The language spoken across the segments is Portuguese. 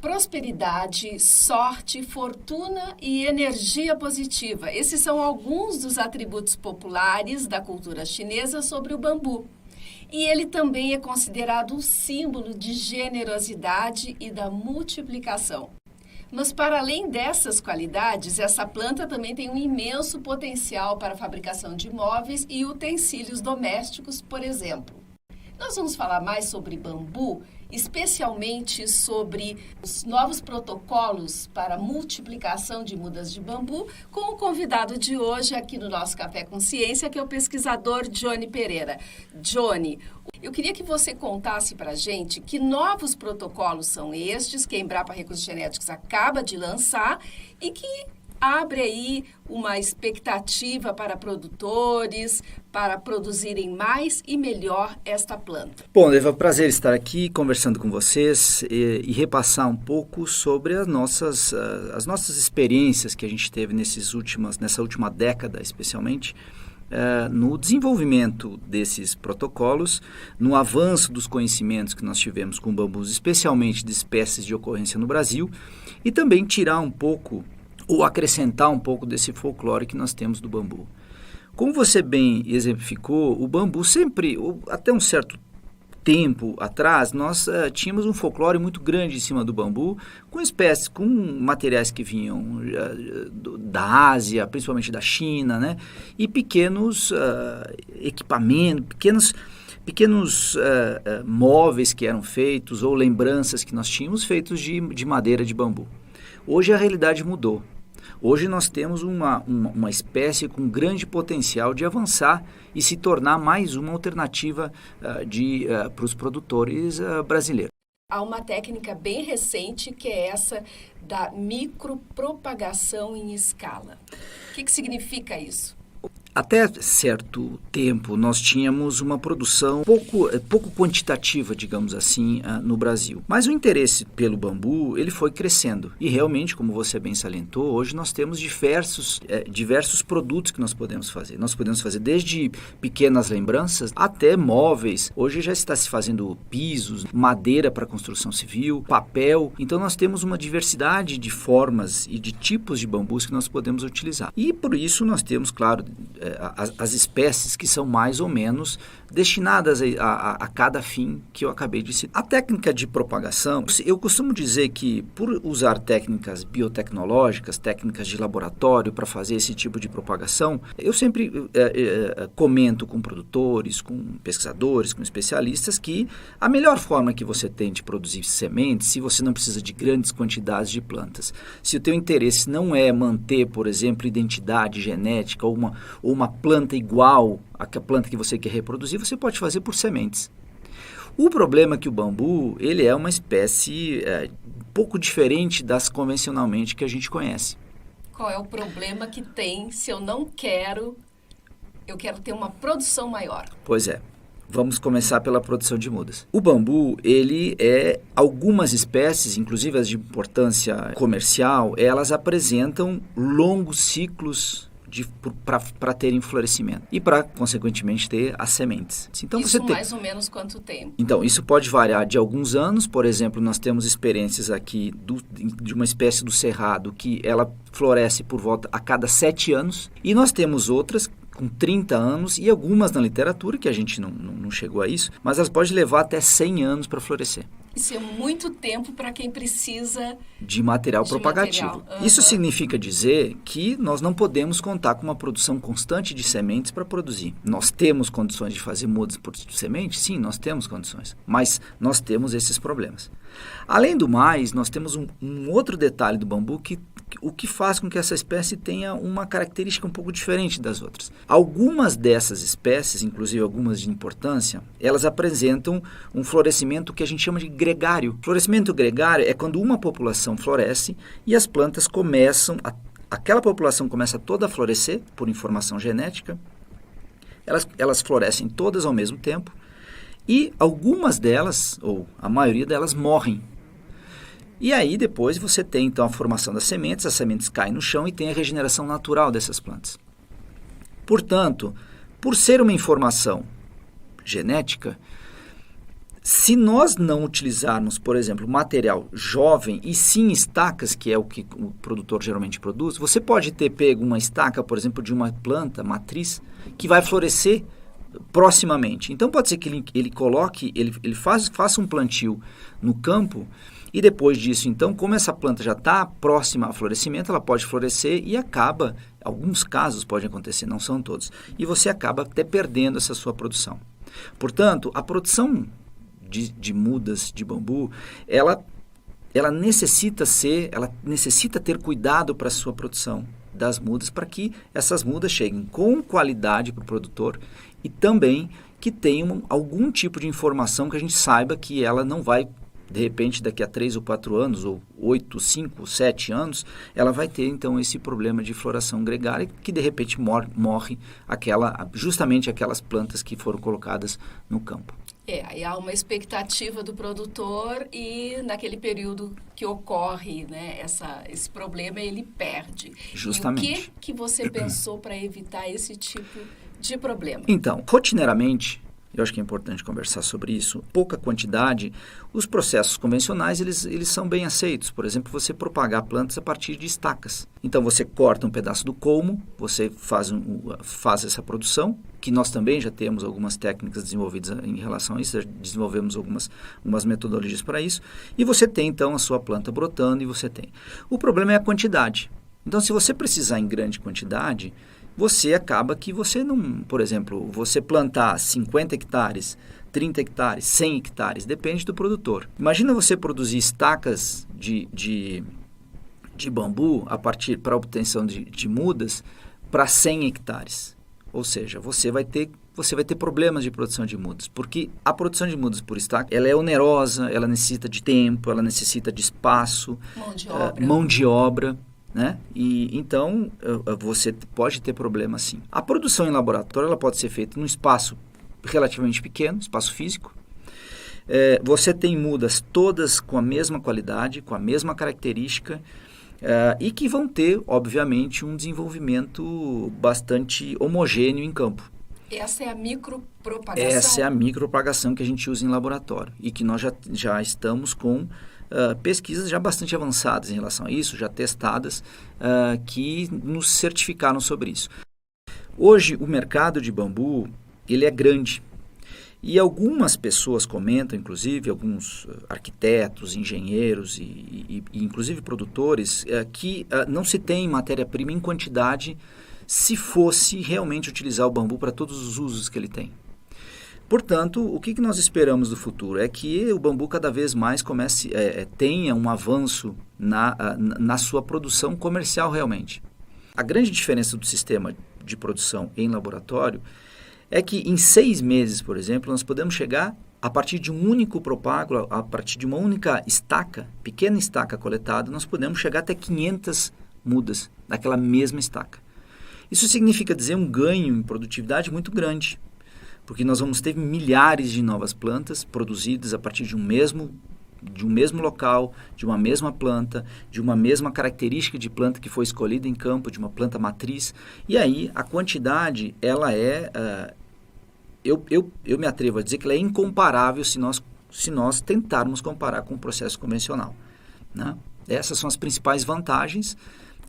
Prosperidade, sorte, fortuna e energia positiva. Esses são alguns dos atributos populares da cultura chinesa sobre o bambu. E ele também é considerado um símbolo de generosidade e da multiplicação. Mas para além dessas qualidades, essa planta também tem um imenso potencial para a fabricação de móveis e utensílios domésticos, por exemplo. Nós vamos falar mais sobre bambu, especialmente sobre os novos protocolos para a multiplicação de mudas de bambu, com o convidado de hoje aqui no nosso Café com Ciência, que é o pesquisador Johnny Pereira. Johnny, eu queria que você contasse para a gente que novos protocolos são estes que a Embrapa Recursos Genéticos acaba de lançar e que abre aí uma expectativa para produtores, para produzirem mais e melhor esta planta. Bom, Eva, prazer estar aqui conversando com vocês e repassar um pouco sobre as nossas experiências que a gente teve nessa última década, especialmente, no desenvolvimento desses protocolos, no avanço dos conhecimentos que nós tivemos com bambus, especialmente de espécies de ocorrência no Brasil, e também tirar um pouco ou acrescentar um pouco desse folclore que nós temos do bambu. Como você bem exemplificou, o bambu sempre, até um certo tempo atrás, nós tínhamos um folclore muito grande em cima do bambu, com espécies, com materiais que vinham da Ásia, principalmente da China, né? E pequenos equipamentos, pequenos móveis que eram feitos ou lembranças que nós tínhamos feitos de madeira de bambu. Hoje a realidade mudou. Hoje nós temos uma espécie com grande potencial de avançar e se tornar mais uma alternativa para os produtores brasileiros. Há uma técnica bem recente que é essa da micropropagação em escala. O que significa isso? Até certo tempo, nós tínhamos uma produção pouco quantitativa, digamos assim, no Brasil. Mas o interesse pelo bambu, ele foi crescendo. E realmente, como você bem salientou, hoje nós temos diversos produtos que nós podemos fazer. Nós podemos fazer desde pequenas lembranças até móveis. Hoje já está se fazendo pisos, madeira para construção civil, papel. Então nós temos uma diversidade de formas e de tipos de bambus que nós podemos utilizar. E por isso nós temos, claro, as espécies que são mais ou menos destinadas a cada fim que eu acabei de citar. A técnica de propagação, eu costumo dizer que por usar técnicas biotecnológicas, técnicas de laboratório para fazer esse tipo de propagação, eu sempre comento com produtores, com pesquisadores, com especialistas que a melhor forma que você tem de produzir sementes, se você não precisa de grandes quantidades de plantas, se o teu interesse não é manter, por exemplo, identidade genética ou uma planta igual à planta que você quer reproduzir, você pode fazer por sementes. O problema é que o bambu, ele é uma espécie um pouco diferente das convencionalmente que a gente conhece. Qual é o problema que tem se eu não quero, eu quero ter uma produção maior? Pois é. Vamos começar pela produção de mudas. O bambu, algumas espécies, inclusive as de importância comercial, elas apresentam longos ciclos para terem florescimento e para, consequentemente, ter as sementes. Então, isso mais ou menos quanto tempo? Então, isso pode variar de alguns anos. Por exemplo, nós temos experiências aqui de uma espécie do cerrado que ela floresce por volta a cada 7 anos. E nós temos outras com 30 anos e algumas na literatura, que a gente não chegou a isso, mas elas podem levar até 100 anos para florescer. Isso é muito tempo para quem precisa de material propagativo. Uhum. Isso significa dizer que nós não podemos contar com uma produção constante de sementes para produzir. Nós temos condições de fazer mudas por semente? Sim, nós temos condições, mas nós temos esses problemas. Além do mais, nós temos um outro detalhe do bambu o que faz com que essa espécie tenha uma característica um pouco diferente das outras. Algumas dessas espécies, inclusive algumas de importância, elas apresentam um florescimento que a gente chama de gregário. Florescimento gregário é quando uma população floresce e as plantas aquela população começa toda a florescer por informação genética, elas florescem todas ao mesmo tempo e algumas delas, ou a maioria delas, morrem. E aí depois você tem então a formação das sementes, as sementes caem no chão e tem a regeneração natural dessas plantas. Portanto, por ser uma informação genética, se nós não utilizarmos, por exemplo, material jovem e sim estacas, que é o que o produtor geralmente produz, você pode ter pego uma estaca, por exemplo, de uma planta matriz que vai florescer proximamente. Então pode ser que ele coloque, ele faça um plantio no campo e depois disso, então, como essa planta já está próxima ao florescimento, ela pode florescer e acaba, alguns casos podem acontecer, não são todos, e você acaba até perdendo essa sua produção. Portanto, a produção de mudas de bambu, ela necessita ter cuidado para a sua produção das mudas, para que essas mudas cheguem com qualidade para o produtor e também que tenham algum tipo de informação que a gente saiba que ela não vai, de repente, daqui a 3 ou 4 anos, ou 8, 5, 7 anos, ela vai ter, então, esse problema de floração gregária, que, de repente, morre justamente aquelas plantas que foram colocadas no campo. Aí há uma expectativa do produtor e, naquele período que ocorre, né, esse problema, ele perde. Justamente. E o que você pensou para evitar esse tipo de problema? Então, rotineiramente, eu acho que é importante conversar sobre isso. Pouca quantidade, os processos convencionais, eles são bem aceitos. Por exemplo, você propagar plantas a partir de estacas. Então, você corta um pedaço do colmo, você faz essa produção, que nós também já temos algumas técnicas desenvolvidas em relação a isso, já desenvolvemos algumas metodologias para isso, e você tem, então, a sua planta brotando e você tem. O problema é a quantidade. Então, se você precisar em grande quantidade, você acaba que você não, por exemplo, você plantar 50 hectares, 30 hectares, 100 hectares, depende do produtor. Imagina você produzir estacas de bambu para obtenção de mudas para 100 hectares. Ou seja, você vai ter problemas de produção de mudas, porque a produção de mudas por estaca, ela é onerosa, ela necessita de tempo, ela necessita de espaço, mão de obra. Né? E então você pode ter problema sim. A produção em laboratório ela pode ser feita num espaço relativamente pequeno, espaço físico. Você tem mudas todas com a mesma qualidade, com a mesma característica e que vão ter, obviamente, um desenvolvimento bastante homogêneo em campo. Essa é a micropropagação? Essa é a micropropagação que a gente usa em laboratório e que nós já estamos com pesquisas já bastante avançadas em relação a isso, já testadas, que nos certificaram sobre isso. Hoje, o mercado de bambu, ele é grande. E algumas pessoas comentam, inclusive, alguns arquitetos, engenheiros e inclusive produtores, que não se tem matéria-prima em quantidade se fosse realmente utilizar o bambu para todos os usos que ele tem. Portanto, o que nós esperamos do futuro? É que o bambu cada vez mais tenha um avanço na sua produção comercial realmente. A grande diferença do sistema de produção em laboratório é que em 6 meses, por exemplo, nós podemos chegar a partir de um único propágulo, a partir de uma única estaca, pequena estaca coletada, nós podemos chegar até 500 mudas daquela mesma estaca. Isso significa dizer um ganho em produtividade muito grande, porque nós vamos ter milhares de novas plantas produzidas a partir de um mesmo local, de uma mesma planta, de uma mesma característica de planta que foi escolhida em campo, de uma planta matriz. E aí a quantidade, ela eu me atrevo a dizer que ela é incomparável se nós tentarmos comparar com o processo convencional, né? Essas são as principais vantagens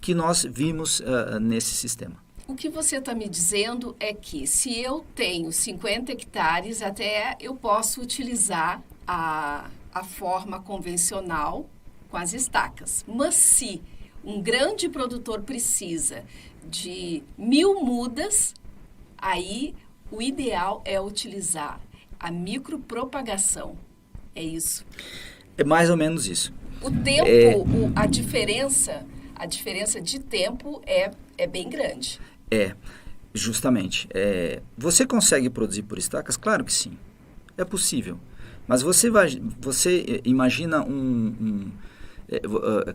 que nós vimos nesse sistema. O que você está me dizendo é que se eu tenho 50 hectares, até eu posso utilizar a forma convencional com as estacas. Mas se um grande produtor precisa de 1000 mudas, aí o ideal é utilizar a micropropagação. É isso? É mais ou menos isso. O tempo, a diferença de tempo é bem grande. Justamente. Você consegue produzir por estacas? Claro que sim. É possível. Mas você imagina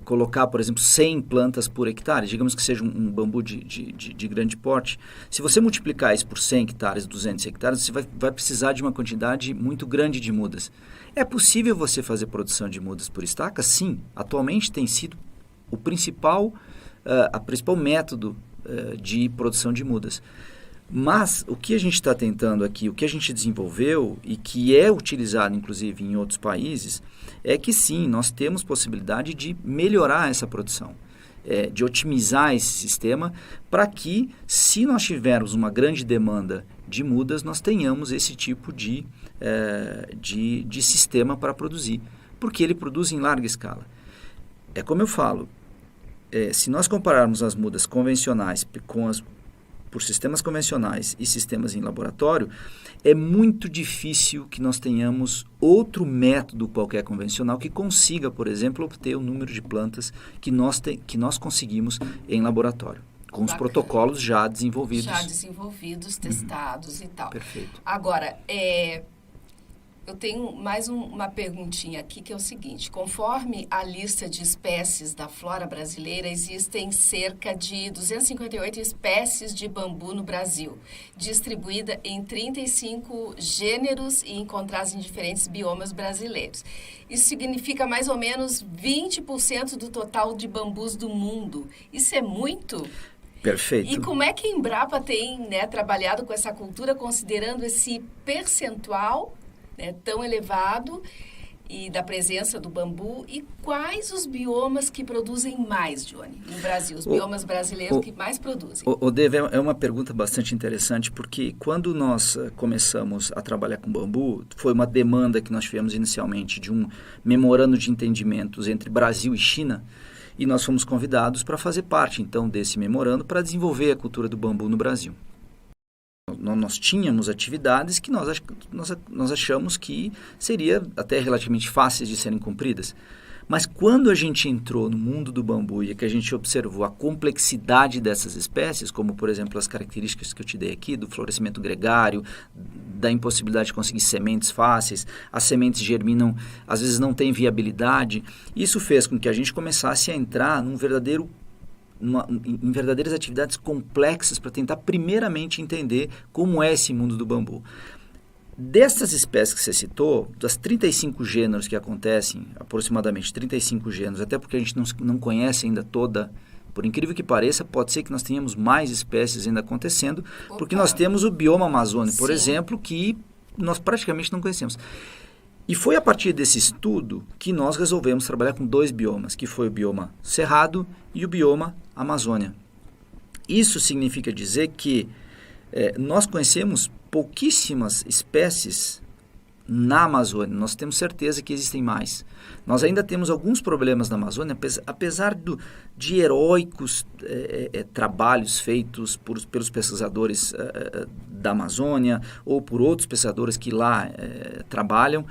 colocar, por exemplo, 100 plantas por hectare, digamos que seja um bambu de grande porte, se você multiplicar isso por 100 hectares, 200 hectares, você vai precisar de uma quantidade muito grande de mudas. É possível você fazer produção de mudas por estaca? Sim. Atualmente tem sido o principal método de produção de mudas. Mas o que a gente está tentando aqui, o que a gente desenvolveu e que é utilizado inclusive em outros países, é que sim, nós temos possibilidade de melhorar essa produção, de otimizar esse sistema para que, se nós tivermos uma grande demanda de mudas, nós tenhamos esse tipo de sistema para produzir, porque ele produz em larga escala. É como eu falo, se nós compararmos as mudas convencionais por sistemas convencionais e sistemas em laboratório, é muito difícil que nós tenhamos outro método qualquer convencional que consiga, por exemplo, obter o número de plantas que nós conseguimos em laboratório, com os protocolos já desenvolvidos. Testados e tal. Perfeito. Agora, eu tenho mais uma perguntinha aqui, que é o seguinte: conforme a lista de espécies da flora brasileira, existem cerca de 258 espécies de bambu no Brasil, distribuída em 35 gêneros e encontradas em diferentes biomas brasileiros. Isso significa mais ou menos 20% do total de bambus do mundo. Isso é muito? Perfeito. E como é que a Embrapa tem, trabalhado com essa cultura, considerando esse percentual tão elevado e da presença do bambu, e quais os biomas que produzem mais, Johnny, no Brasil? Os biomas brasileiros que mais produzem? Dave, é uma pergunta bastante interessante, porque quando nós começamos a trabalhar com bambu, foi uma demanda que nós tivemos inicialmente de um memorando de entendimentos entre Brasil e China, e nós fomos convidados para fazer parte, então, desse memorando para desenvolver a cultura do bambu no Brasil. Nós tínhamos atividades que nós achamos que seria até relativamente fáceis de serem cumpridas. Mas quando a gente entrou no mundo do bambu e que a gente observou a complexidade dessas espécies, como, por exemplo, as características que eu te dei aqui, do florescimento gregário, da impossibilidade de conseguir sementes fáceis, as sementes germinam, às vezes não têm viabilidade, isso fez com que a gente começasse a entrar em verdadeiras atividades complexas para tentar primeiramente entender como é esse mundo do bambu. Dessas espécies que você citou, das 35 gêneros que acontecem, aproximadamente 35 gêneros, até porque a gente não conhece ainda toda, por incrível que pareça, pode ser que nós tenhamos mais espécies ainda acontecendo, porque nós temos o bioma amazônico, por exemplo, que nós praticamente não conhecemos. E foi a partir desse estudo que nós resolvemos trabalhar com 2 biomas, que foi o bioma Cerrado e o bioma Amazônia. Isso significa dizer que nós conhecemos pouquíssimas espécies na Amazônia. Nós temos certeza que existem mais. Nós ainda temos alguns problemas na Amazônia, apesar de heróicos trabalhos feitos pelos pesquisadores da Amazônia ou por outros pesquisadores que lá trabalham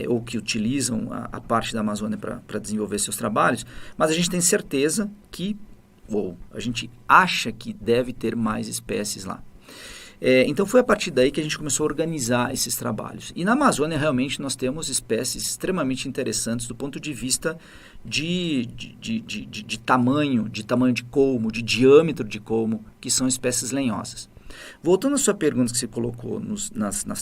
ou que utilizam a parte da Amazônia para desenvolver seus trabalhos, mas a gente tem certeza ou a gente acha que deve ter mais espécies lá. Então foi a partir daí que a gente começou a organizar esses trabalhos. E na Amazônia realmente nós temos espécies extremamente interessantes do ponto de vista de tamanho de colmo, de diâmetro de colmo, que são espécies lenhosas. Voltando à sua pergunta que você colocou nos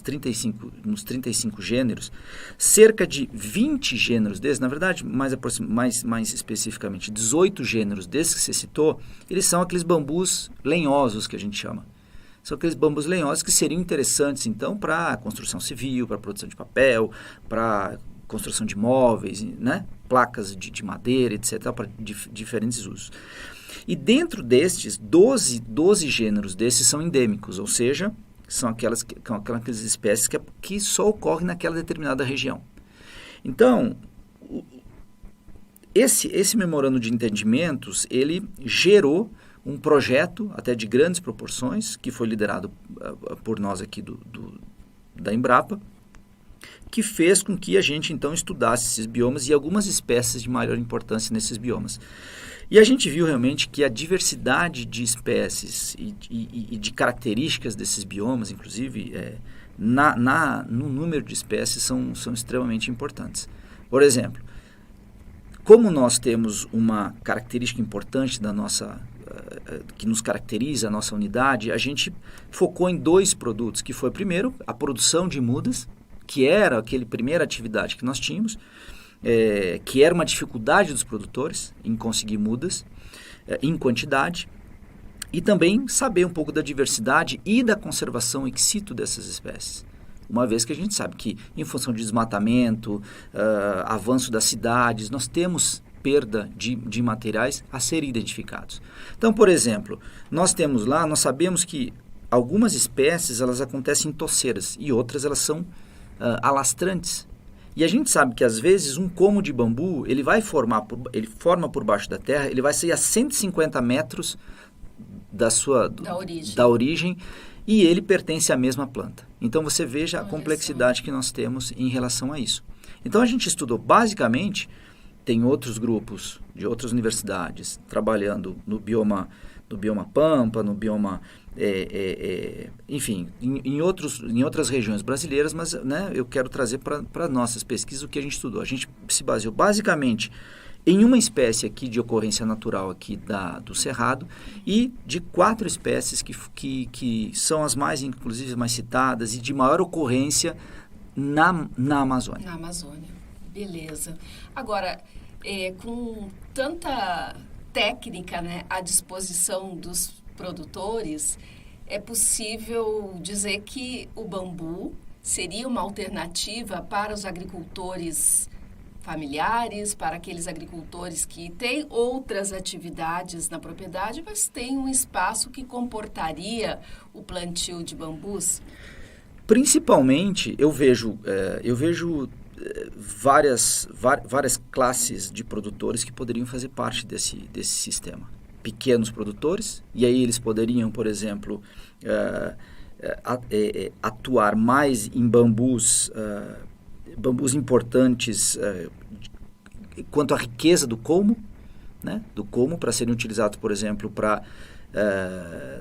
35 gêneros, cerca de 20 gêneros desses, na verdade, mais especificamente, 18 gêneros desses que você citou, eles são aqueles bambus lenhosos que a gente chama. São aqueles bambus lenhosos que seriam interessantes, então, para a construção civil, para a produção de papel, para construção de móveis, placas de madeira, etc., para diferentes usos. E dentro destes, 12 gêneros desses são endêmicos, ou seja, são aquelas espécies que só ocorrem naquela determinada região. Então, esse memorando de entendimentos, ele gerou um projeto até de grandes proporções, que foi liderado por nós aqui da Embrapa, que fez com que a gente então estudasse esses biomas e algumas espécies de maior importância nesses biomas. E a gente viu realmente que a diversidade de espécies e de características desses biomas, inclusive, no número de espécies, são extremamente importantes. Por exemplo, Como nós temos uma característica importante da nossa, que nos caracteriza a nossa unidade, a gente focou em 2 produtos, que foi, primeiro, a produção de mudas, que era aquela primeira atividade que nós tínhamos, que era uma dificuldade dos produtores em conseguir mudas em quantidade, e também saber um pouco da diversidade e da conservação ex situ dessas espécies. Uma vez que a gente sabe que, em função de desmatamento, avanço das cidades, nós temos perda de materiais a serem identificados. Então, por exemplo, nós sabemos que algumas espécies elas acontecem em toceiras e outras elas são alastrantes. E a gente sabe que, às vezes, um como de bambu, ele forma por baixo da terra, ele vai sair a 150 metros da origem, e ele pertence à mesma planta. Então, você veja a complexidade que nós temos em relação a isso. Então, a gente estudou, basicamente, tem outros grupos de outras universidades trabalhando no bioma pampa, no bioma, enfim, em outras regiões brasileiras, mas, né, eu quero trazer para nossas pesquisas o que a gente estudou. A gente se baseou, basicamente, em uma espécie aqui de ocorrência natural aqui do Cerrado e de 4 espécies que são as mais, inclusive, mais citadas e de maior ocorrência na Amazônia. Na Amazônia, beleza. Agora, com tanta técnica, né, à disposição dos produtores, é possível dizer que o bambu seria uma alternativa para os agricultores familiares, para aqueles agricultores que têm outras atividades na propriedade, mas têm um espaço que comportaria o plantio de bambus? Principalmente, eu vejo várias classes de produtores que poderiam fazer parte desse sistema. Pequenos produtores, e aí eles poderiam, por exemplo, atuar mais em bambus importantes quanto à riqueza do colmo, né? Do colmo, para serem utilizados, por exemplo,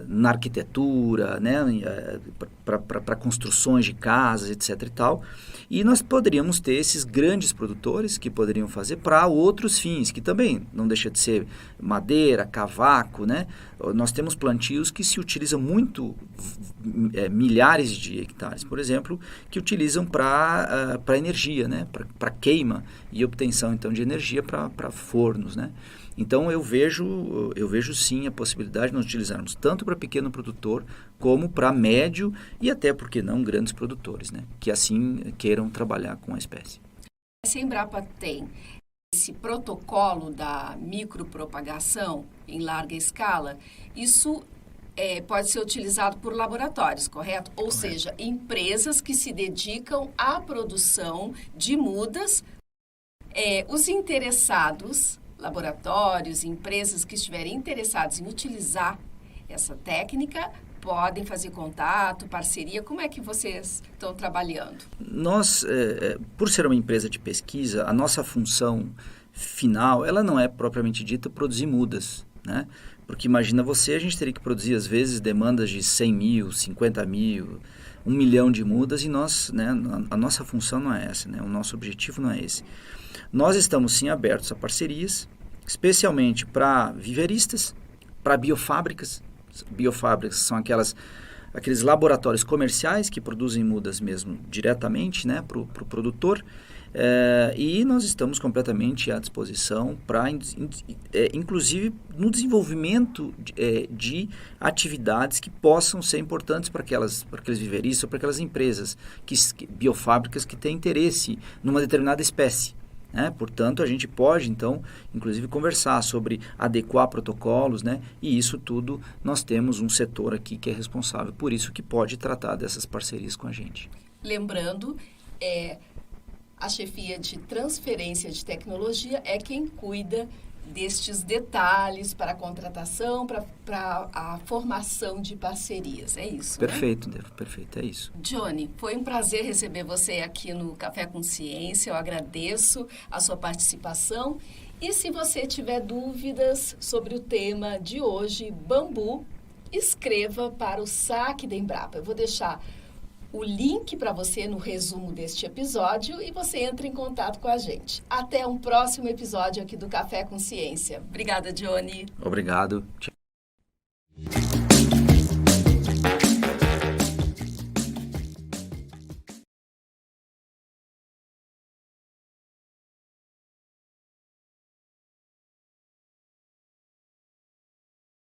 na arquitetura, né? Para construções de casas, etc. e tal. E nós poderíamos ter esses grandes produtores que poderiam fazer para outros fins, que também não deixa de ser madeira, cavaco, né? Nós temos plantios que se utilizam muito, milhares de hectares, por exemplo, que utilizam para energia, né? Para queima e obtenção, então, de energia para fornos, né? Então, eu vejo sim a possibilidade de nós utilizarmos tanto para pequeno produtor como para médio e até, por que não, grandes produtores, né? Que assim queiram trabalhar com a espécie. A Embrapa tem esse protocolo da micropropagação em larga escala. Isso pode ser utilizado por laboratórios, correto? Ou seja, empresas que se dedicam à produção de mudas. Os interessados, laboratórios, empresas que estiverem interessados em utilizar essa técnica, podem fazer contato, parceria. Como é que vocês estão trabalhando? Nós, por ser uma empresa de pesquisa, a nossa função final, ela não é propriamente dita produzir mudas, né? Porque imagina a gente teria que produzir, às vezes, demandas de 100 mil, 50 mil, 1 milhão de mudas e nós, né, a nossa função não é essa, né? O nosso objetivo não é esse. Nós estamos, sim, abertos a parcerias, especialmente para viveristas, para biofábricas. Biofábricas são aqueles laboratórios comerciais que produzem mudas mesmo diretamente, né, para o produtor. E nós estamos completamente à disposição para, inclusive, no desenvolvimento de atividades que possam ser importantes para aqueles viveristas ou para aquelas empresas, biofábricas que têm interesse numa determinada espécie. Portanto, a gente pode, então, inclusive conversar sobre adequar protocolos, né? E isso tudo nós temos um setor aqui que é responsável por isso, que pode tratar dessas parcerias com a gente. Lembrando, a chefia de transferência de tecnologia é quem cuida destes detalhes para a contratação, para a formação de parcerias. É isso, perfeito, né? Perfeito, é isso. Johnny, foi um prazer receber você aqui no Café com Ciência. Eu agradeço a sua participação. E se você tiver dúvidas sobre o tema de hoje, bambu, escreva para o saque da Embrapa. Eu vou deixar o link para você no resumo deste episódio e você entra em contato com a gente. Até um próximo episódio aqui do Café com Ciência. Obrigada, Johnny. Obrigado. Tchau.